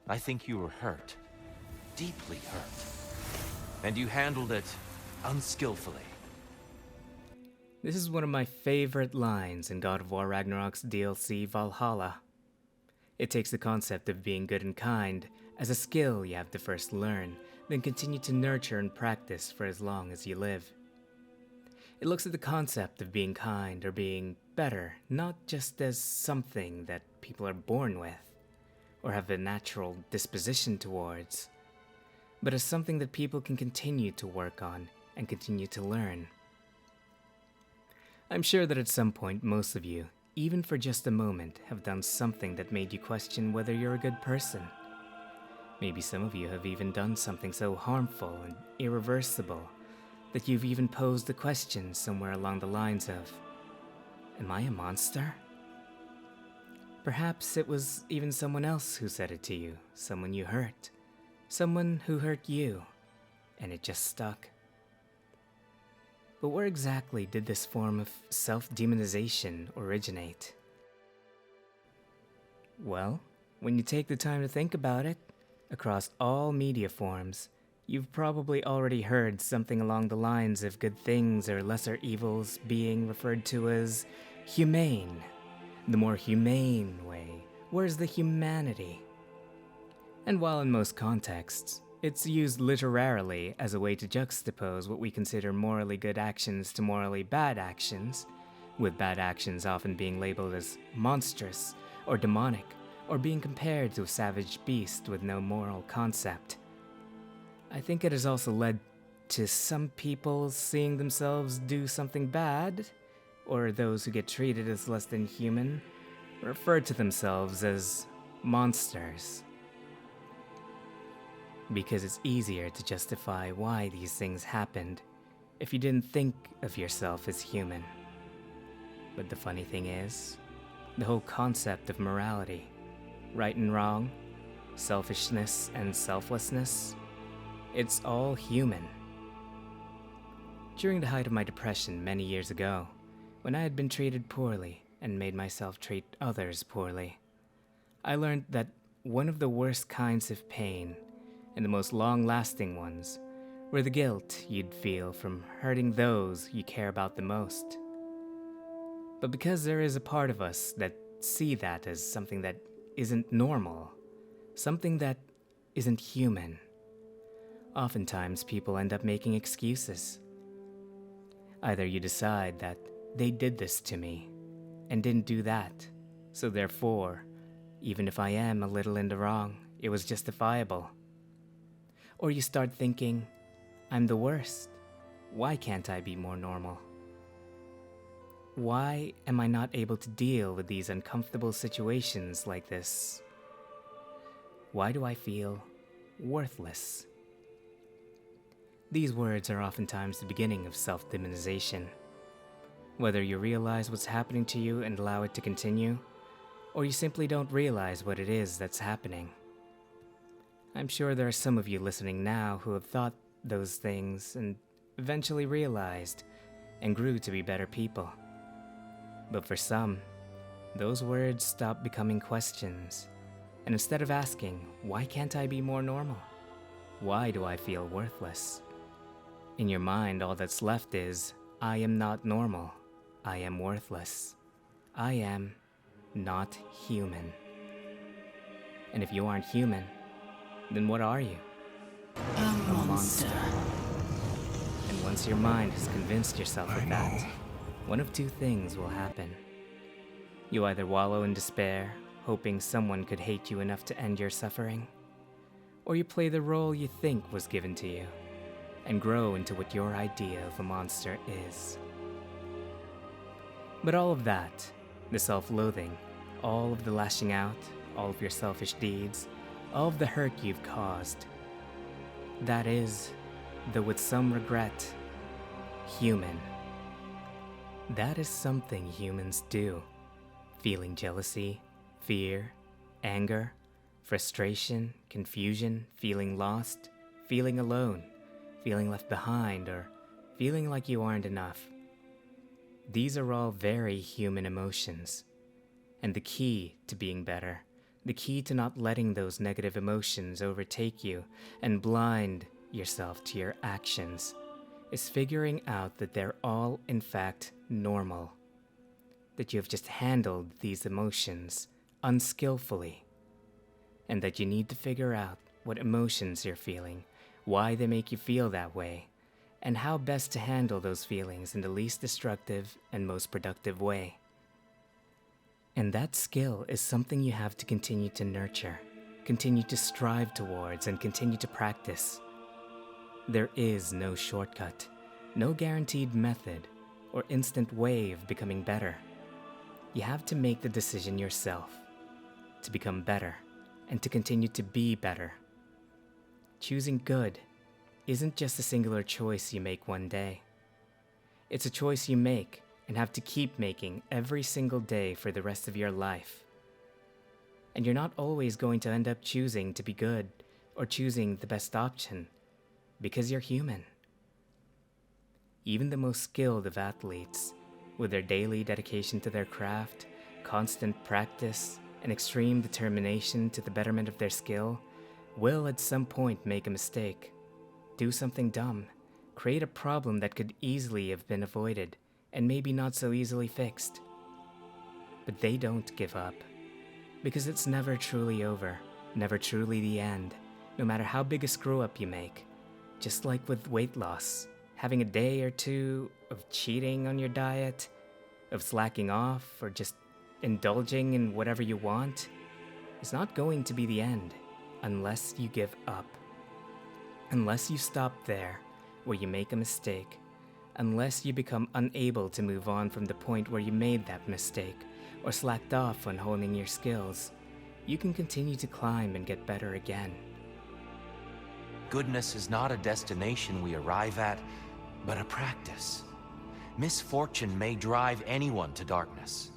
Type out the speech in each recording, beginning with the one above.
I think you were hurt. Deeply hurt. And you handled it unskillfully. This is one of my favorite lines in God of War Ragnarok's DLC Valhalla. It takes the concept of being good and kind as a skill you have to first learn, then continue to nurture and practice for as long as you live. It looks at the concept of being kind or being better not just as something that people are born with or have a natural disposition towards, but as something that people can continue to work on and continue to learn. I'm sure that at some point most of you, even for just a moment, have done something that made you question whether you're a good person. Maybe some of you have even done something so harmful and irreversible that you've even posed the question somewhere along the lines of, am I a monster? Perhaps it was even someone else who said it to you, someone you hurt, someone who hurt you, and it just stuck. But where exactly did this form of self-demonization originate? Well, when you take the time to think about it, across all media forms, you've probably already heard something along the lines of good things or lesser evils being referred to as humane. The more humane way. Where's the humanity? And while in most contexts, it's used literally as a way to juxtapose what we consider morally good actions to morally bad actions, with bad actions often being labeled as monstrous or demonic, or being compared to a savage beast with no moral concept. I think it has also led to some people seeing themselves do something bad, or those who get treated as less than human, refer to themselves as monsters. Because it's easier to justify why these things happened if you didn't think of yourself as human. But the funny thing is, the whole concept of morality, right and wrong, selfishness and selflessness, it's all human. During the height of my depression many years ago, when I had been treated poorly and made myself treat others poorly, I learned that one of the worst kinds of pain, and the most long-lasting ones, were the guilt you'd feel from hurting those you care about the most. But because there is a part of us that see that as something that isn't normal, something that isn't human, oftentimes people end up making excuses. Either you decide that they did this to me and didn't do that, so therefore, even if I am a little in the wrong, it was justifiable. Or you start thinking, I'm the worst. Why can't I be more normal? Why am I not able to deal with these uncomfortable situations like this? Why do I feel worthless? These words are oftentimes the beginning of self-demonization. Whether you realize what's happening to you and allow it to continue, or you simply don't realize what it is that's happening. I'm sure there are some of you listening now who have thought those things and eventually realized and grew to be better people. But for some, those words stop becoming questions, and instead of asking, why can't I be more normal? Why do I feel worthless? In your mind, all that's left is, I am not normal. I am worthless. I am not human. And if you aren't human, then what are you? A monster. And once your mind has convinced yourself of that, one of two things will happen. You either wallow in despair, hoping someone could hate you enough to end your suffering, or you play the role you think was given to you, and grow into what your idea of a monster is. But all of that, the self-loathing, all of the lashing out, all of your selfish deeds, all of the hurt you've caused, that is, though with some regret, human. That is something humans do. Feeling jealousy, fear, anger, frustration, confusion, feeling lost, feeling alone, feeling left behind, or feeling like you aren't enough. These are all very human emotions. And the key to being better, The key to not letting those negative emotions overtake you and blind yourself to your actions is figuring out that they're all, in fact, normal. That you have just handled these emotions unskillfully, and that you need to figure out what emotions you're feeling, why they make you feel that way, and how best to handle those feelings in the least destructive and most productive way. And that skill is something you have to continue to nurture, continue to strive towards, and continue to practice. There is no shortcut, no guaranteed method, or instant way of becoming better. You have to make the decision yourself to become better and to continue to be better. Choosing good isn't just a singular choice you make one day. It's a choice you make and have to keep making every single day for the rest of your life. And you're not always going to end up choosing to be good or choosing the best option because you're human. Even the most skilled of athletes, with their daily dedication to their craft, constant practice, and extreme determination to the betterment of their skill, will at some point make a mistake, do something dumb, create a problem that could easily have been avoided and maybe not so easily fixed. But they don't give up, because it's never truly over, never truly the end, no matter how big a screw-up you make. Just like with weight loss, having a day or two of cheating on your diet, of slacking off, or just indulging in whatever you want, is not going to be the end unless you give up. Unless you stop there, where you make a mistake, unless you become unable to move on from the point where you made that mistake, or slacked off on honing your skills, you can continue to climb and get better again. Goodness is not a destination we arrive at, but a practice. Misfortune may drive anyone to darkness.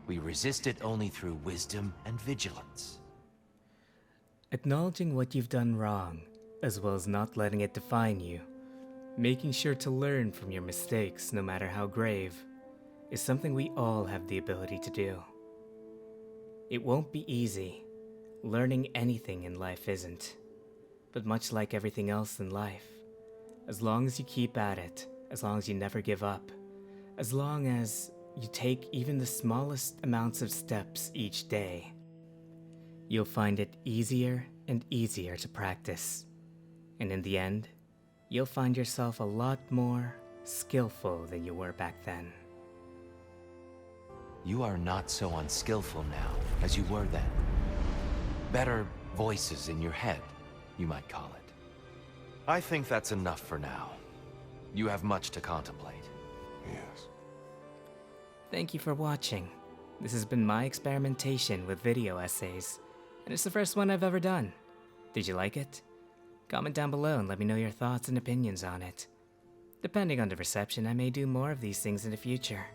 We resist it only through wisdom and vigilance. Acknowledging what you've done wrong, as well as not letting it define you, making sure to learn from your mistakes no matter how grave, is something we all have the ability to do. It won't be easy. Learning anything in life isn't. But much like everything else in life, as long as you keep at it, as long as you never give up, as long as you take even the smallest amounts of steps each day, you'll find it easier and easier to practice. And in the end, you'll find yourself a lot more skillful than you were back then. You are not so unskillful now as you were then. Better voices in your head, you might call it. I think that's enough for now. You have much to contemplate. Yes. Thank you for watching. This has been my experimentation with video essays, and it's the first one I've ever done. Did you like it? Comment down below and let me know your thoughts and opinions on it. Depending on the reception, I may do more of these things in the future.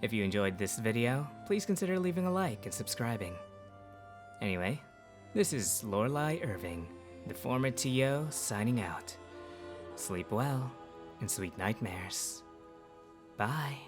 If you enjoyed this video, please consider leaving a like and subscribing. Anyway, this is Lorelei Irving, the former TO, signing out. Sleep well, and sweet nightmares. Bye.